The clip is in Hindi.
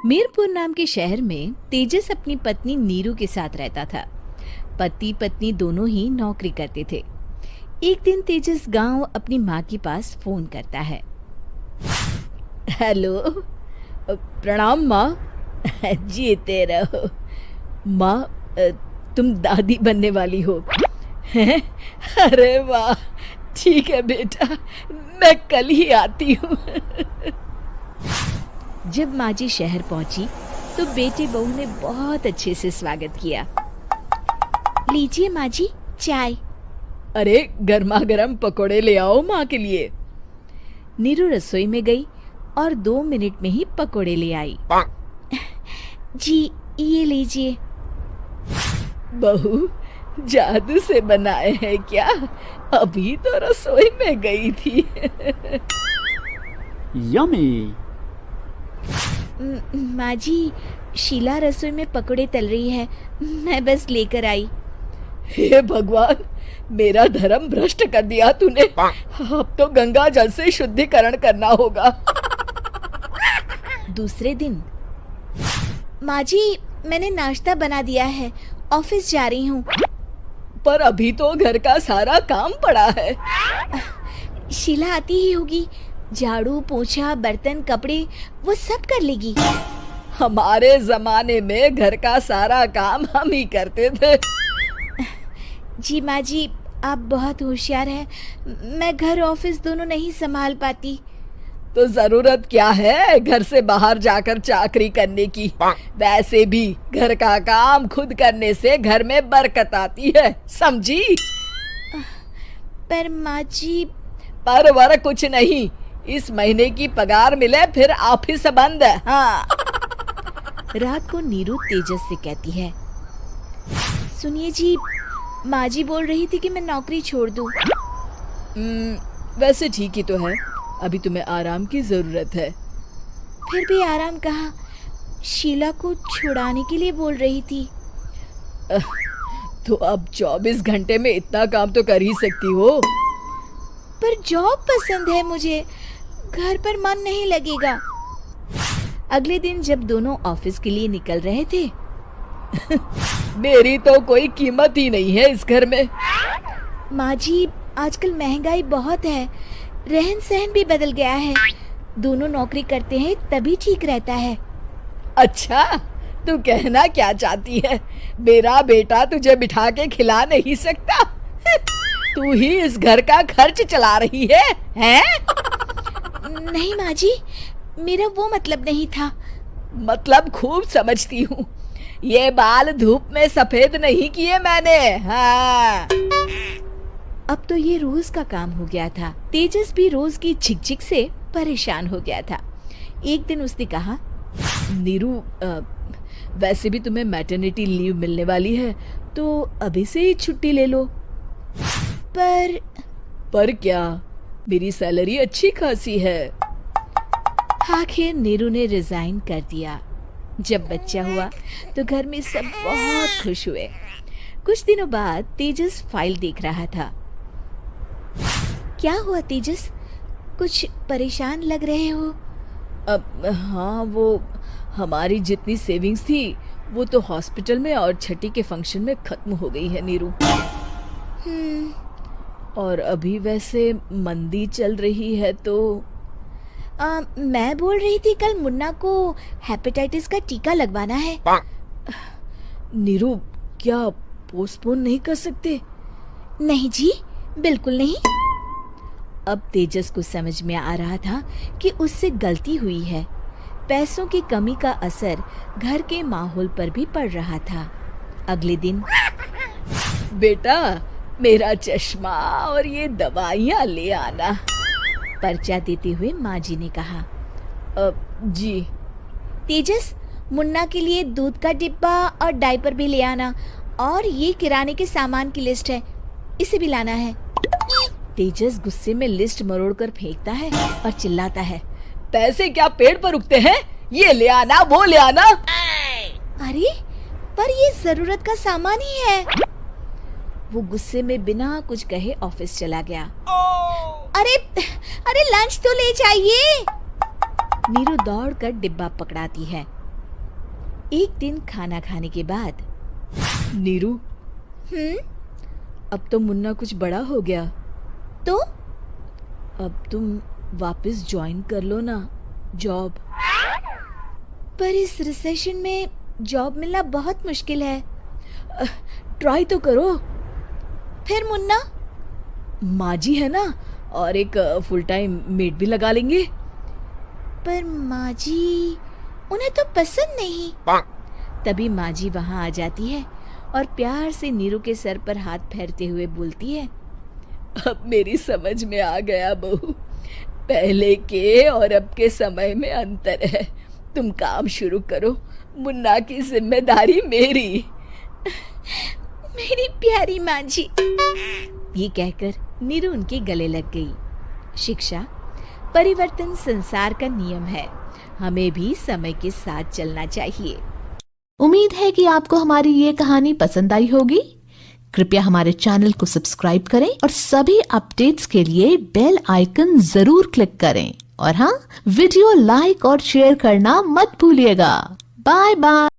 मीरपुर नाम के शहर में तेजस अपनी पत्नी नीरू के साथ रहता था। पति पत्नी दोनों ही नौकरी करते थे। एक दिन तेजस गांव अपनी माँ के पास फोन करता है। हेलो, प्रणाम माँ। जीते रहो माँ, तुम दादी बनने वाली हो हैं? अरे वाह, ठीक है बेटा, मैं कल ही आती हूँ। जब माँ जी शहर पहुंची तो बेटे बहू ने बहुत अच्छे से स्वागत किया। लीजिए माँ जी, चाय। अरे गर्मा गर्म पकोड़े ले आओ माँ के लिए। नीरू रसोई में गई और 2 मिनट में ही पकोड़े ले आई। जी ये लीजिए। बहू जादू से बनाए हैं क्या? अभी तो रसोई में गई थी। यम्मी। माँ जी, शीला रसोई में पकोड़े तल रही है, मैं बस लेकर आई। हे भगवान, मेरा धर्म भ्रष्ट कर दिया तूने। अब तो गंगा जल से शुद्धिकरण करना होगा। दूसरे दिन, माँ जी मैंने नाश्ता बना दिया है, ऑफिस जा रही हूँ। पर अभी तो घर का सारा काम पड़ा है। शीला आती ही होगी, झाड़ू पोछा बर्तन कपड़े वो सब कर लेगी। हमारे जमाने में घर का सारा काम हम ही करते थे। जी माँ जी, आप बहुत होशियार हैं, मैं घर ऑफिस दोनों नहीं संभाल पाती। तो जरूरत क्या है घर से बाहर जाकर चाकरी करने की? वैसे भी घर का काम खुद करने से घर में बरकत आती है, समझी? पर माँ जी। पर वर कुछ नहीं, इस महीने की पगार मिले फिर ऑफिस बंद। हाँ। रात को नीरू तेजस से कहती है, सुनिए जी, माँ जी बोल रही थी कि मैं नौकरी छोड़ दूं। वैसे ठीक ही तो है, अभी तुम्हें आराम की जरूरत है। फिर भी आराम कहाँ, शीला को छुड़ाने के लिए बोल रही थी। तो अब 24 घंटे में इतना काम तो कर ही सकती हो। पर जॉब पसंद है मुझे, घर पर मन नहीं लगेगा। अगले दिन जब दोनों ऑफिस के लिए निकल रहे थे, मेरी तो कोई कीमत ही नहीं है इस घर में। माँ जी, आजकल महंगाई बहुत है, रहन सहन भी बदल गया है, दोनों नौकरी करते हैं तभी ठीक रहता है। अच्छा, तू कहना क्या चाहती है? मेरा बेटा तुझे बिठा के खिला नहीं सकता? तू ही इस घर का खर्च चला रही है, हैं? नहीं माँ जी, मेरा वो मतलब नहीं था। मतलब खूब समझती हूँ, ये बाल धूप में सफेद नहीं किए मैंने। हाँ। अब तो ये रोज का काम हो गया था। तेजस भी रोज की झिकझिक से परेशान हो गया था। एक दिन उसने कहा, नीरू, वैसे भी तुम्हें मैटरनिटी लीव मिलने वाली है, तो अभी से ही छुट्टी ले लो। पर क्या, मेरी सैलरी अच्छी खासी है। आखिर नीरू ने रिजाइन कर दिया। जब बच्चा हुआ तो घर में सब बहुत खुश हुए। कुछ दिनों बाद तेजस फाइल देख रहा था। क्या हुआ तेजस, कुछ परेशान लग रहे हो? हाँ, वो हमारी जितनी सेविंग्स थी वो तो हॉस्पिटल में और छठी के फंक्शन में खत्म हो गई है नीरू। और अभी वैसे मंदी चल रही है तो मैं बोल रही थी कल मुन्ना को हेपेटाइटिस का टीका लगवाना है। नीरू, क्या पोस्टपोन नहीं कर सकते? नहीं जी, बिल्कुल नहीं। अब तेजस को समझ में आ रहा था कि उससे गलती हुई है। पैसों की कमी का असर घर के माहौल पर भी पड़ रहा था। अगले दिन, बेटा मेरा चश्मा और ये दवाइयाँ ले आना, पर्चा देते हुए माँ जी ने कहा। जी। तेजस, मुन्ना के लिए दूध का डिब्बा और डायपर भी ले आना, और ये किराने के सामान की लिस्ट है, इसे भी लाना है। तेजस गुस्से में लिस्ट मरोड़कर फेंकता है और चिल्लाता है, पैसे क्या पेड़ पर उगते हैं? ये ले आना, वो ले आना। अरे पर ये जरूरत का सामान ही है। वो गुस्से में बिना कुछ कहे ऑफिस चला गया। अरे लंच तो ले जाइए। नीरू दौड़कर डिब्बा पकड़ाती है एक दिन खाना खाने के बाद, नीरू, अब तो मुन्ना कुछ बड़ा हो गया, तो अब तुम वापस ज्वाइन कर लो ना जॉब। पर इस रिसेशन में जॉब मिलना बहुत मुश्किल है। ट्राई तो करो। फिर मुन्ना? माँ जी है ना, और एक फुल टाइम मेड भी लगा लेंगे। पर माँ जी, उन्हें तो पसंद नहीं। तभी माँ जी वहाँ आ जाती है और प्यार से नीरू के सर पर हाथ फेरते हुए बोलती है, अब मेरी समझ में आ गया बहू, पहले के और अब के समय में अंतर है। तुम काम शुरू करो, मुन्ना की जिम्मेदारी मेरी। मेरी प्यारी माँ जी। ये कहकर नीरू उनके गले लग गई। शिक्षा, परिवर्तन संसार का नियम है, हमें भी समय के साथ चलना चाहिए। उम्मीद है कि आपको हमारी ये कहानी पसंद आई होगी। कृपया हमारे चैनल को सब्सक्राइब करें और सभी अपडेट्स के लिए बेल आइकन जरूर क्लिक करें। और हाँ, वीडियो लाइक और शेयर करना मत भूलिएगा। Bye bye.